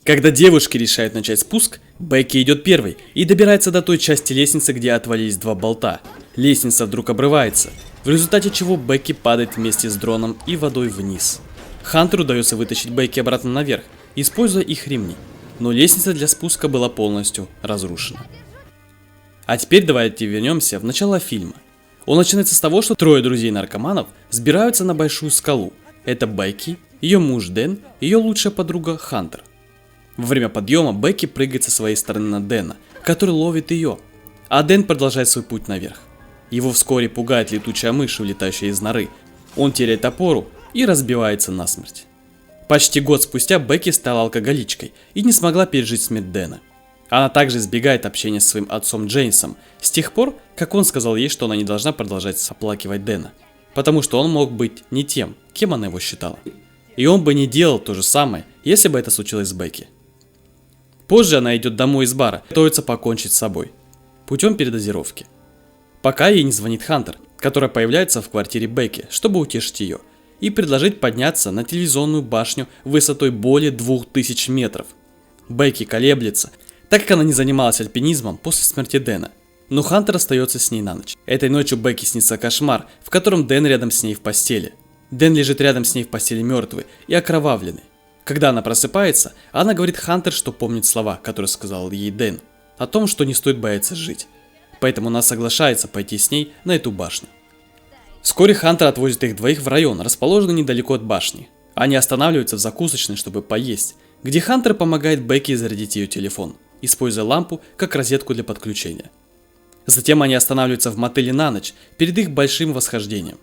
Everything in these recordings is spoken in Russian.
Когда девушки решают начать спуск, Бекки идет первой и добирается до той части лестницы, где отвалились два болта. Лестница вдруг обрывается, в результате чего Бекки падает вместе с дроном и водой вниз. Хантеру удается вытащить Бекки обратно наверх, используя их ремни, но лестница для спуска была полностью разрушена. А теперь давайте вернемся в начало фильма. Он начинается с того, что трое друзей-наркоманов взбираются на большую скалу. Это Бекки, ее муж Дэн и ее лучшая подруга Хантер. Во время подъема Бекки прыгает со своей стороны на Дэна, который ловит ее, а Дэн продолжает свой путь наверх. Его вскоре пугает летучая мышь, вылетающая из норы. Он теряет опору и разбивается насмерть. Почти год спустя Бекки стала алкоголичкой и не смогла пережить смерть Дэна. Она также избегает общения с своим отцом Джеймсом с тех пор, как он сказал ей, что она не должна продолжать оплакивать Дэна, потому что он мог быть не тем, кем она его считала. И он бы не делал то же самое, если бы это случилось с Бекки. Позже она идет домой из бара, готовится покончить с собой путем передозировки. Пока ей не звонит Хантер, которая появляется в квартире Бекки, чтобы утешить ее и предложить подняться на телевизионную башню высотой более 2000 метров. Бекки колеблется, так как она не занималась альпинизмом после смерти Дэна, но Хантер остается с ней на ночь. Этой ночью Бекки снится кошмар, в котором Дэн рядом с ней в постели. Дэн лежит рядом с ней в постели мертвый и окровавленный. Когда она просыпается, она говорит Хантер, что помнит слова, которые сказал ей Дэн, о том, что не стоит бояться жить. Поэтому она соглашается пойти с ней на эту башню. Вскоре Хантер отвозит их двоих в район, расположенный недалеко от башни. Они останавливаются в закусочной, чтобы поесть, где Хантер помогает Бекки зарядить ее телефон, используя лампу как розетку для подключения. Затем они останавливаются в мотеле на ночь перед их большим восхождением.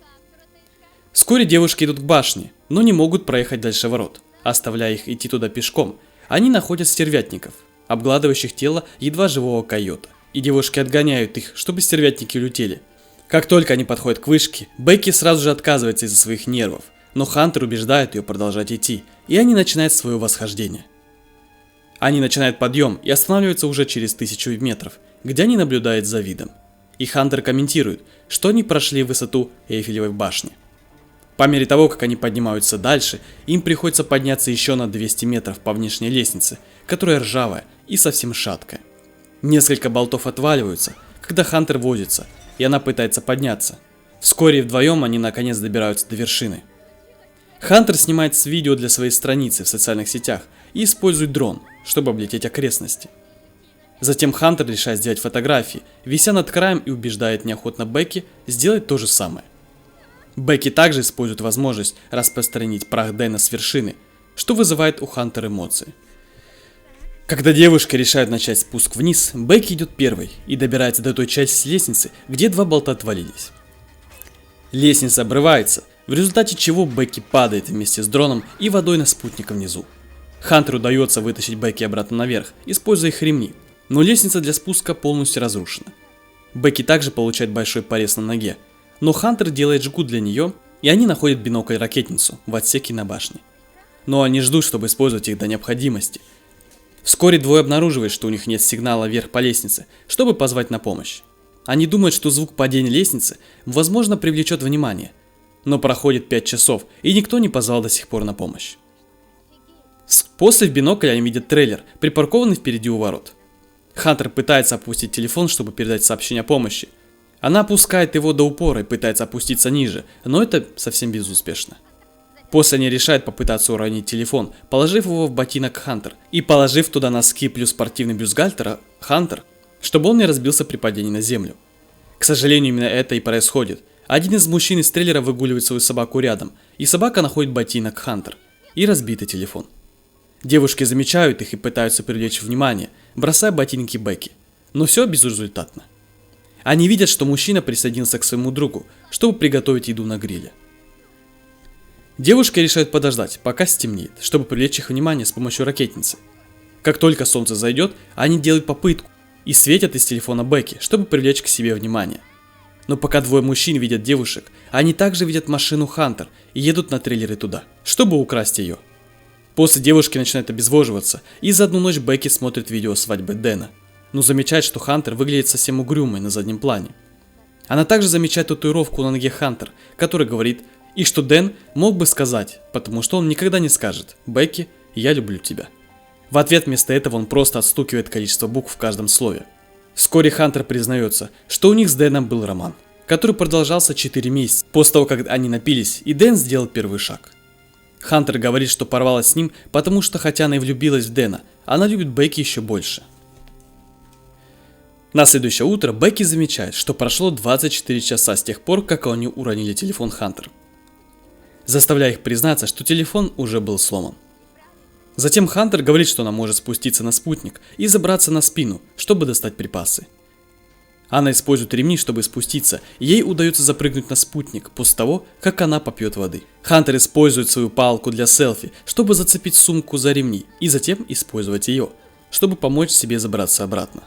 Вскоре девушки идут к башне, но не могут проехать дальше ворот. Оставляя их идти туда пешком, они находят стервятников, обгладывающих тело едва живого койота, и девушки отгоняют их, чтобы стервятники улетели. Как только они подходят к вышке, Бекки сразу же отказывается из-за своих нервов, но Хантер убеждает ее продолжать идти, и они начинают свое восхождение. Они начинают подъем и останавливаются уже через 1000 метров, где они наблюдают за видом. И Хантер комментирует, что они прошли высоту Эйфелевой башни. По мере того, как они поднимаются дальше, им приходится подняться еще на 200 метров по внешней лестнице, которая ржавая и совсем шаткая. Несколько болтов отваливаются, когда Хантер возится, и она пытается подняться. Вскоре вдвоем они наконец добираются до вершины. Хантер снимает видео для своей страницы в социальных сетях и использует дрон, чтобы облететь окрестности. Затем Хантер решает сделать фотографии, вися над краем, и убеждает неохотно Бекки сделать то же самое. Бекки также использует возможность распространить прах Дэна с вершины, что вызывает у Хантер эмоции. Когда девушка решает начать спуск вниз, Бекки идет первой и добирается до той части лестницы, где два болта отвалились. Лестница обрывается, в результате чего Бекки падает вместе с дроном и водой на спутника внизу. Хантеру удается вытащить Бекки обратно наверх, используя их ремни, но лестница для спуска полностью разрушена. Бекки также получает большой порез на ноге, но Хантер делает жгут для нее, и они находят бинокль-ракетницу в отсеке на башне. Но они ждут, чтобы использовать их до необходимости. Вскоре двое обнаруживают, что у них нет сигнала вверх по лестнице, чтобы позвать на помощь. Они думают, что звук падения лестницы, возможно, привлечет внимание. Но проходит 5 часов, и никто не позвал до сих пор на помощь. После в бинокль они видят трейлер, припаркованный впереди у ворот. Хантер пытается опустить телефон, чтобы передать сообщение о помощи. Она опускает его до упора и пытается опуститься ниже, но это совсем безуспешно. После они решают попытаться уронить телефон, положив его в ботинок Хантер и положив туда носки плюс спортивный бюстгальтер Хантер, чтобы он не разбился при падении на землю. К сожалению, именно это и происходит. Один из мужчин из трейлера выгуливает свою собаку рядом, и собака находит ботинок Хантер и разбитый телефон. Девушки замечают их и пытаются привлечь внимание, бросая ботинки Бекки, но все безрезультатно. Они видят, что мужчина присоединился к своему другу, чтобы приготовить еду на гриле. Девушки решают подождать, пока стемнеет, чтобы привлечь их внимание с помощью ракетницы. Как только солнце зайдет, они делают попытку и светят из телефона Бекки, чтобы привлечь к себе внимание. Но пока двое мужчин видят девушек, они также видят машину Хантер и едут на трейлеры туда, чтобы украсть ее. После девушки начинают обезвоживаться, и за одну ночь Бекки смотрит видео свадьбы Дэна, но замечает, что Хантер выглядит совсем угрюмой на заднем плане. Она также замечает татуировку на ноге Хантер, который говорит, и что Дэн мог бы сказать, потому что он никогда не скажет: «Бекки, я люблю тебя». В ответ вместо этого он просто отстукивает количество букв в каждом слове. Вскоре Хантер признается, что у них с Дэном был роман, который продолжался 4 месяца после того, как они напились, и Дэн сделал первый шаг. Хантер говорит, что порвалась с ним, потому что хотя она и влюбилась в Дэна, она любит Бекки еще больше. На следующее утро Бекки замечает, что прошло 24 часа с тех пор, как они уронили телефон Хантер, заставляя их признаться, что телефон уже был сломан. Затем Хантер говорит, что она может спуститься на спутник и забраться на спину, чтобы достать припасы. Она использует ремни, чтобы спуститься, и ей удается запрыгнуть на спутник после того, как она попьет воды. Хантер использует свою палку для селфи, чтобы зацепить сумку за ремни, и затем использовать ее, чтобы помочь себе забраться обратно.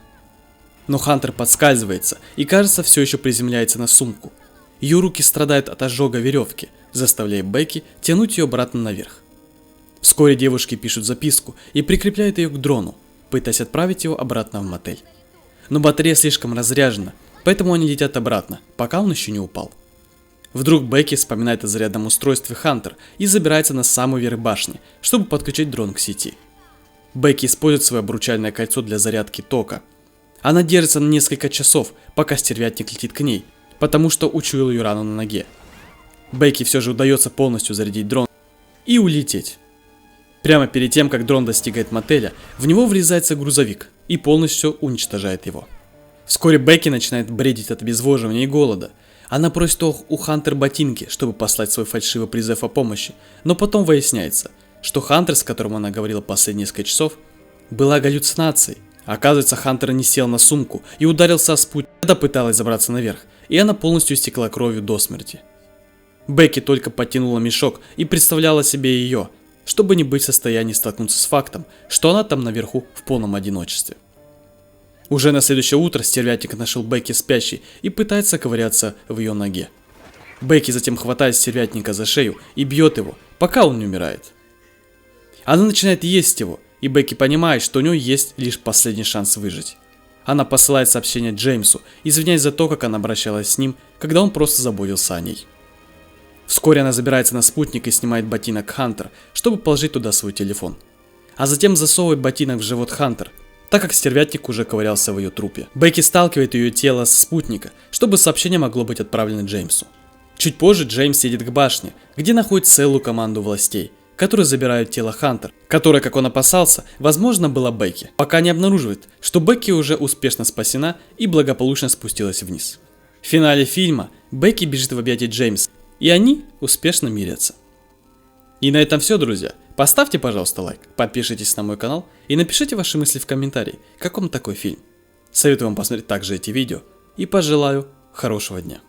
Но Хантер подскальзывается и, кажется, все еще приземляется на сумку. Ее руки страдают от ожога веревки, заставляя Бекки тянуть ее обратно наверх. Вскоре девушки пишут записку и прикрепляют ее к дрону, пытаясь отправить его обратно в мотель. Но батарея слишком разряжена, поэтому они летят обратно, пока он еще не упал. Вдруг Бекки вспоминает о зарядном устройстве Хантер и забирается на самый верх башни, чтобы подключить дрон к сети. Бекки использует свое обручальное кольцо для зарядки тока. Она держится на несколько часов, пока стервятник летит к ней, потому что учуял ее рану на ноге. Бекки все же удается полностью зарядить дрон и улететь. Прямо перед тем, как дрон достигает мотеля, в него врезается грузовик и полностью уничтожает его. Вскоре Бекки начинает бредить от обезвоживания и голода. Она просит у Хантер ботинки, чтобы послать свой фальшивый призыв о помощи, но потом выясняется, что Хантер, с которым она говорила последние несколько часов, была галлюцинацией. Оказывается, Хантер не сел на сумку и ударился о спутник, когда пыталась забраться наверх, и она полностью истекла кровью до смерти. Бекки только подтянула мешок и представляла себе ее, чтобы не быть в состоянии столкнуться с фактом, что она там наверху в полном одиночестве. Уже на следующее утро стервятник нашел Бекки спящей и пытается ковыряться в ее ноге. Бекки затем хватает стервятника за шею и бьет его, пока он не умирает. Она начинает есть его, и Бекки понимает, что у нее есть лишь последний шанс выжить. Она посылает сообщение Джеймсу, извиняясь за то, как она обращалась с ним, когда он просто заботился о ней. Вскоре она забирается на спутник и снимает ботинок Хантер, чтобы положить туда свой телефон. А затем засовывает ботинок в живот Хантер, так как стервятник уже ковырялся в ее трупе. Бекки сталкивает ее тело со спутника, чтобы сообщение могло быть отправлено Джеймсу. Чуть позже Джеймс едет к башне, где находит целую команду властей, которые забирают тело Хантер, которое, как он опасался, возможно была Бекки, пока не обнаруживает, что Бекки уже успешно спасена и благополучно спустилась вниз. В финале фильма Бекки бежит в объятия Джеймса, и они успешно мирятся. И на этом все, друзья. Поставьте, пожалуйста, лайк, подпишитесь на мой канал и напишите ваши мысли в комментарии, как вам такой фильм. Советую вам посмотреть также эти видео и пожелаю хорошего дня.